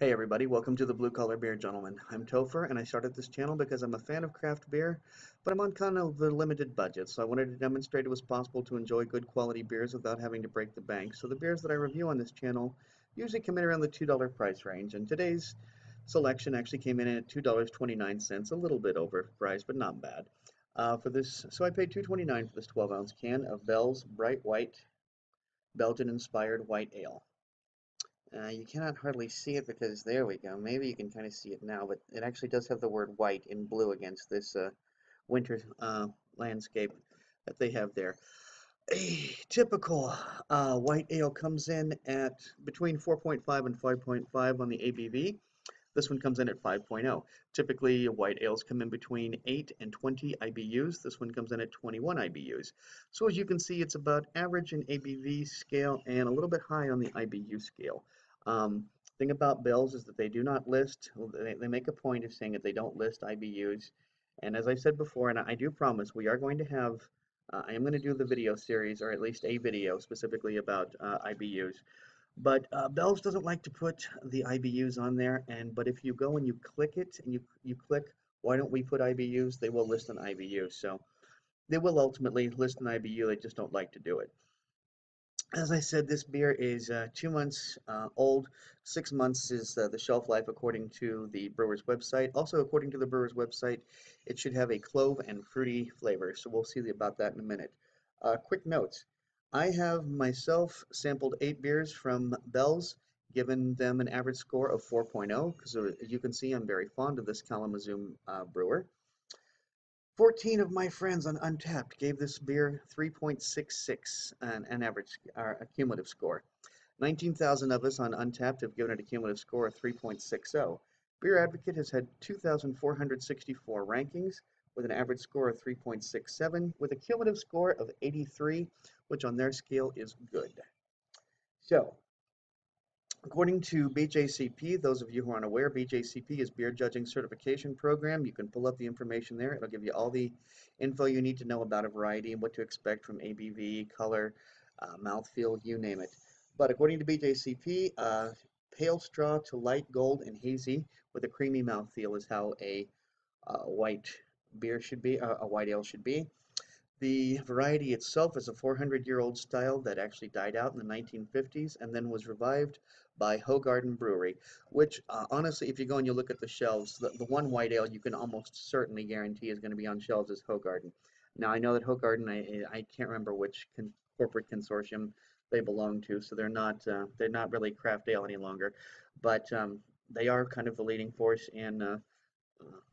Hey everybody, welcome to the Blue Collar Beer Gentleman. I'm Topher and I started this channel because I'm a fan of craft beer, but I'm on kind of a limited budget, so I wanted to demonstrate it was possible to enjoy good quality beers without having to break the bank. So the beers that I review on this channel usually come in around the $2 price range, and today's selection actually came in at $2.29, a little bit overpriced, but not bad. So I paid $2.29 for this 12-ounce can of Bell's Bright White Belgian-inspired white ale. You cannot hardly see it because there we go. Maybe you can kind of see it now, but it actually does have the word white in blue against this winter landscape that they have there. A typical white ale comes in at between 4.5 and 5.5 on the ABV. This one comes in at 5.0. Typically, white ales come in between 8 and 20 IBUs. This one comes in at 21 IBUs. So as you can see, it's about average in ABV scale and a little bit high on the IBU scale. Thing about Bell's is that they do not list, they make a point of saying that they don't list IBUs. And as I said before, and I do promise, we are going to have, I am going to do the video series, or at least a video specifically about IBUs. But Bell's doesn't like to put the IBUs on there, but if you go and you click it and you click, why don't we put IBUs? They will list an IBU. So they will ultimately list an IBU, they just don't like to do it. As I said, this beer is 2 months old. 6 months is the shelf life according to the brewer's website. Also, according to the brewer's website, it should have a clove and fruity flavor. So we'll see about that in a minute. Quick notes. I have myself sampled 8 beers from Bell's, given them an average score of 4.0, because as you can see, I'm very fond of this Kalamazoo brewer. 14 of my friends on Untapped gave this beer 3.66, an average a cumulative score. 19,000 of us on Untapped have given it a cumulative score of 3.60. Beer Advocate has had 2,464 rankings with an average score of 3.67 with a cumulative score of 83, which on their scale is good. So, according to BJCP, those of you who aren't aware, BJCP is Beer Judging Certification Program. You can pull up the information there. It'll give you all the info you need to know about a variety and what to expect from ABV, color, mouthfeel, you name it. But according to BJCP, pale straw to light gold and hazy with a creamy mouthfeel is how a white beer should be, a white ale should be. The variety itself is a 400-year-old style that actually died out in the 1950s and then was revived by Hoegaarden Brewery, which honestly, if you go and you look at the shelves, the one white ale you can almost certainly guarantee is going to be on shelves is Hoegaarden. Now, I know that Hoegaarden, I can't remember which corporate consortium they belong to, so they're not really craft ale any longer, but they are kind of the leading force in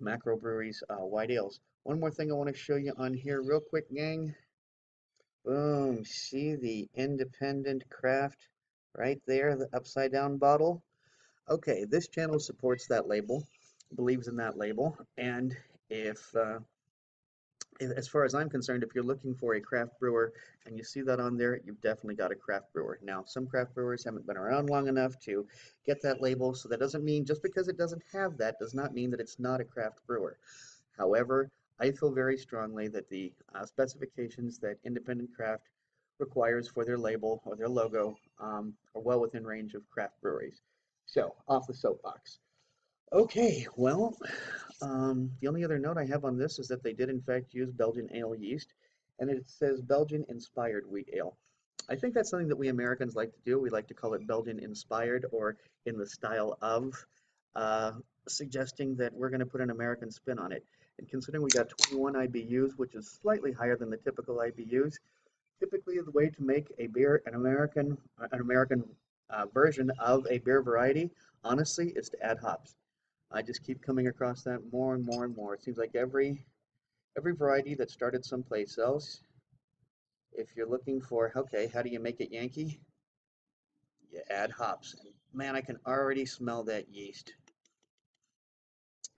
macro breweries white ales. One more thing I want to show you on here real quick, gang. Boom, see the independent craft right there, the upside down bottle? Okay, this channel supports that label, believes in that label, and if as far as I'm concerned, if you're looking for a craft brewer and you see that on there, you've definitely got a craft brewer. Now, some craft brewers haven't been around long enough to get that label, so that doesn't mean, just because it doesn't have that, does not mean that it's not a craft brewer. However, I feel very strongly that the specifications that independent craft requires for their label or their logo are well within range of craft breweries. So, off the soapbox. Okay, well, the only other note I have on this is that they did in fact use Belgian ale yeast, and it says Belgian-inspired wheat ale. I think that's something that we Americans like to do. We like to call it Belgian-inspired or in the style of, uh, suggesting that we're going to put an American spin on it. And considering we got 21 IBUs, which is slightly higher than the typical IBUs, typically the way to make a beer, an American version of a beer variety, honestly, is to add hops. I just keep coming across that more and more and more. It seems like every variety that started someplace else, if you're looking for, okay, how do you make it Yankee? You add hops. And man, I can already smell that yeast.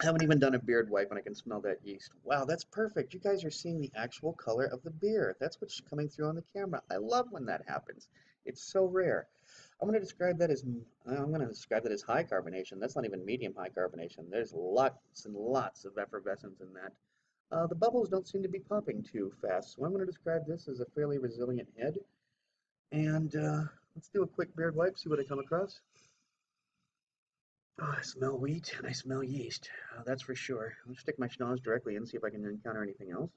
I haven't even done a beard wipe and I can smell that yeast. Wow, that's perfect. You guys are seeing the actual color of the beer. That's what's coming through on the camera. I love when that happens. It's so rare. I'm going to describe that as high carbonation. That's not even medium high carbonation. There's lots and lots of effervescence in that. The bubbles don't seem to be popping too fast, so I'm going to describe this as a fairly resilient head. And let's do a quick beard wipe, see what I come across. Oh, I smell wheat and I smell yeast. That's for sure. I'll stick my schnoz directly in and see if I can encounter anything else.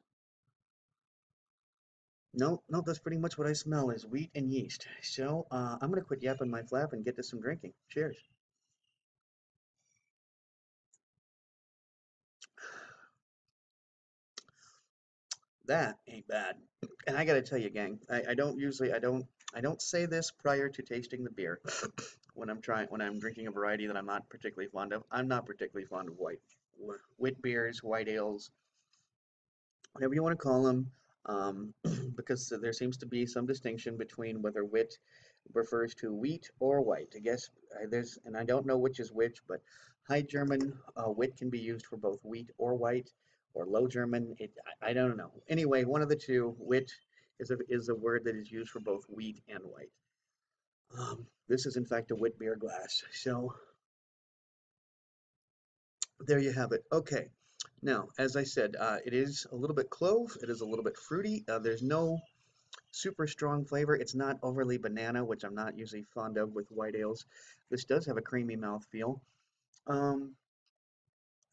No, no, that's pretty much what I smell is wheat and yeast. So I'm gonna quit yapping my flap and get to some drinking. Cheers. That ain't bad. And I gotta tell you, gang, I don't usually I don't say this prior to tasting the beer when I'm drinking a variety that I'm not particularly fond of. I'm not particularly fond of wit beers, white ales, whatever you want to call them, because there seems to be some distinction between whether wit refers to wheat or white. I guess and I don't know which is which, but High German wit can be used for both wheat or white, or Low German. I don't know. Anyway, one of the two, wit is a word that is used for both wheat and white. This is in fact a wit beer glass. So there you have it. Okay. Now, as I said, it is a little bit clove. It is a little bit fruity. There's no super strong flavor. It's not overly banana, which I'm not usually fond of with white ales. This does have a creamy mouthfeel, um,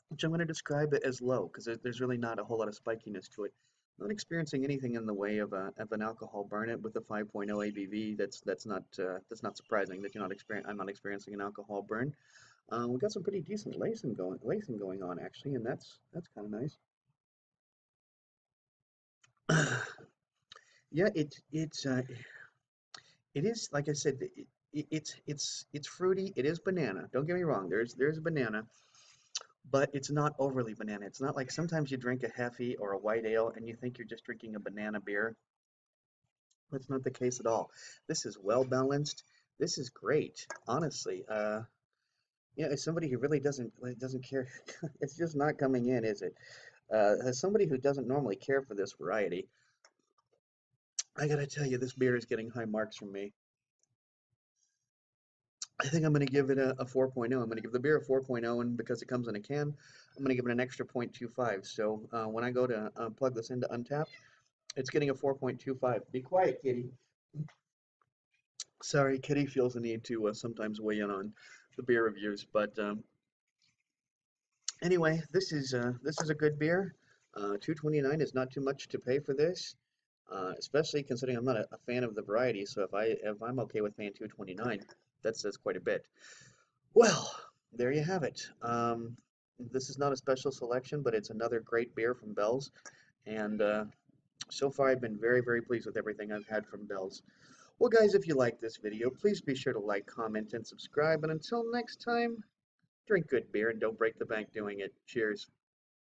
which I'm going to describe it as low because there's really not a whole lot of spikiness to it. Not experiencing anything in the way of an alcohol burn it with a 5.0 ABV. That's not surprising that I'm not experiencing an alcohol burn. We got some pretty decent lacing going on actually, and that's kind of nice. Yeah, it is like I said. It's fruity. It is banana. Don't get me wrong. There's a banana, but it's not overly banana. It's not like sometimes you drink a Hefe or a white ale and you think you're just drinking a banana beer. That's not the case at all. This is well balanced. This is great, honestly. As somebody who really doesn't care, it's just not coming in, is it? As somebody who doesn't normally care for this variety, I gotta tell you, this beer is getting high marks from me. I think I'm going to give it a 4.0. I'm going to give the beer a 4.0, and because it comes in a can, I'm going to give it an extra 0.25. So when I go to plug this into Untapped, it's getting a 4.25. Be quiet, kitty. Sorry, kitty feels the need to sometimes weigh in on the beer reviews. But anyway, this is a good beer. 229 is not too much to pay for this, especially considering I'm not a fan of the variety. So if I'm okay with paying 229, that says quite a bit. Well, there you have it. This is not a special selection, but it's another great beer from Bell's. And so far, I've been very, very pleased with everything I've had from Bell's. Well, guys, if you like this video, please be sure to like, comment, and subscribe. And until next time, drink good beer and don't break the bank doing it. Cheers.